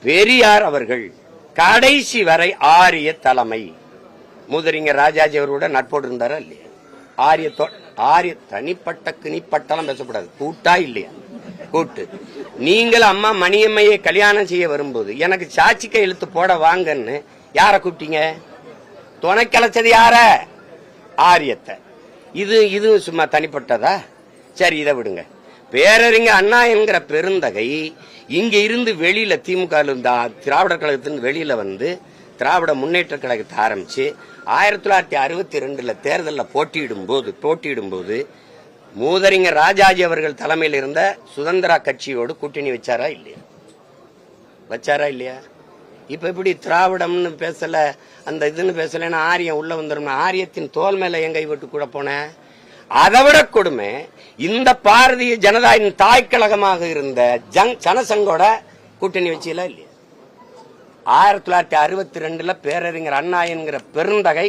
பெரியார் அவர்கள் கடைசி வரை ஆரிய தலைமை. மூதறிஞர் ராஜாஜி அவரோட நட்போடு இருந்தாரா இல்லையா? ஆரிய தனிப்பட்ட கிணிப்பட்டெல்லாம் பேசக்கூடாது. கூட்டா இல்லையா? கூட்டு. நீங்கள் அம்மா மணியம்மையை கல்யாணம் செய்ய வரும்போது எனக்கு சாட்சி கையெழுத்து போட வாங்கன்னு யார கூப்பிட்டீங்க? துணை கலைச்சது யார? ஆரியத்தை. இது சும்மா தனிப்பட்டதா? சரி, இதை விடுங்க. பேரறிஞர் அண்ணா என்கிற பெருந்தகை இங்க இருந்து வெளியில திமுக திராவிடர் கழகத்திலிருந்து வெளியில வந்து திராவிட முன்னேற்ற கழகத்தை ஆரம்பிச்சு 1962 தேர்தலில் போட்டியிடும் போது மூதறிஞர் ராஜாஜி அவர்கள் தலைமையில் இருந்த சுதந்திரா கட்சியோடு கூட்டணி வச்சாரா இல்லையா? இப்ப எப்படி திராவிடம்னு பேசல, அந்த இதுன்னு பேசலன்னா ஆரியம் உள்ள வந்துடும். ஆரியத்தின் தோல் மேல எங்க விட்டு கூட போன. அதை விட கொடுமை, இந்த பாரதிய ஜனதாவின் தாய் கழகமாக இருந்த ஜனசங்கோட கூட்டணி வச்சீங்களா இல்லையா? 1962 பேரறிஞர் அண்ணா என்கிற பெருந்தகை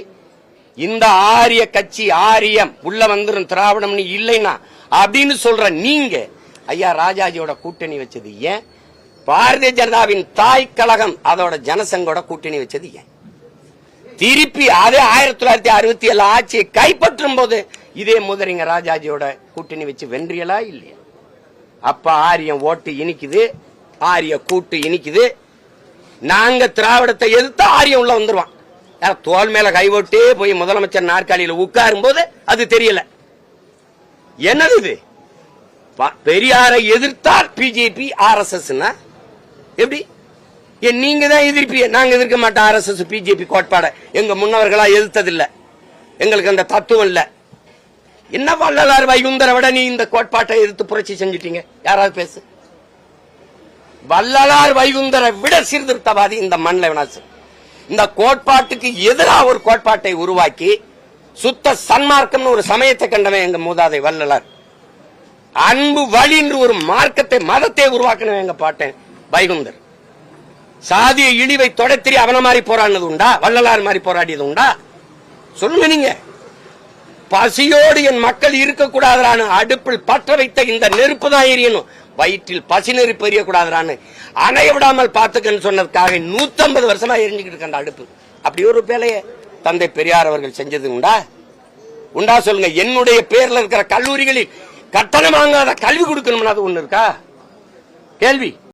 இந்த ஆரிய கட்சி ஆரியம் உள்ள வந்துடும் திராவிடம் இல்லைன்னா அப்படின்னு சொல்ற நீங்க ஐயா ராஜாஜியோட கூட்டணி வச்சது ஏன்? பாரதிய ஜனதாவின் தாய் கழகம் அதோட ஜனசங்கோட கூட்டணி வச்சது ஏன்? திருப்பி அதே 1967 ஆட்சியை கைப்பற்றும் போது இதே மூதறிஞர் ராஜாஜியோட கூட்டணி வச்சு வென்றியலா இல்லையா? அப்ப ஆரியம் ஓட்டு இனிக்குது, ஆரிய கூட்டு இனிக்குது. நாங்க திராவிடத்தை எதிர்த்து ஆரியம் உள்ள வந்துருவான். தோல் மேல கைவோட்டே போய் முதலமைச்சர் நாற்காலியில உட்காரும் போது அது தெரியல. என்னது இது? பெரியாரை எதிர்த்தால் பிஜேபி RSS எப்படி? நீங்க தான் எதிர்ப்பீங்க. நாங்க எதிர்க்க மாட்டோம் RSS பிஜேபி கோட்பாட. எங்க முன்னவர்களா எதிர்த்ததில்லை. எங்களுக்கு அந்த தத்துவம் இல்ல. என்ன வள்ளலார் வைகுந்தரை விட நீ இந்த கோட்பாட்டை எதிர்த்து புரட்சி செஞ்சிட்டீங்க? யாராவது பேசு. வள்ளலார் வைகுந்தரை விட சீர்திருத்தவாதி இந்த மண்ணில் வினாசு. இந்த கோட்பாட்டுக்கு எதிராக ஒரு கோட்பாட்டை உருவாக்கி சுத்த சன்மார்க்கம் ஒரு சமயத்தை கண்டவன் எங்க மூதாதை வள்ளலார். அன்பு வழி என்று ஒரு மார்க்கத்தை மதத்தை உருவாக்கணும் எங்க பாட்டேன் வைகுந்தர். சாதிய இழிவை தொடர்த்தி அவன மாதிரி போராடினது உண்டா? வள்ளலார் மாதிரி போராடியது உண்டா? சொல்லுங்க நீங்க. பசியோடு என் மக்கள் இருக்கக்கூடாதான்னு அடுப்பில் பற்ற வைத்த இந்த நெருப்பு தான் எரியணும், வயிற்றில் பசி நெருப்பு எரியக்கூடாதான்னு அணைய விடாமல் பார்த்துக்கன்னு சொன்னதுக்காக 150 வருஷமா எரிஞ்சுக்கிட்டு இருக்க அடுப்பு. அப்படி ஒரு வேலையை தந்தை பெரியார் அவர்கள் செஞ்சது உண்டா சொல்லுங்க. என்னுடைய பேர்ல இருக்கிற கல்லூரிகளில் கட்டணம் வாங்காத கல்வி கொடுக்கணும்னு அது ஒண்ணு இருக்கா? கேள்வி.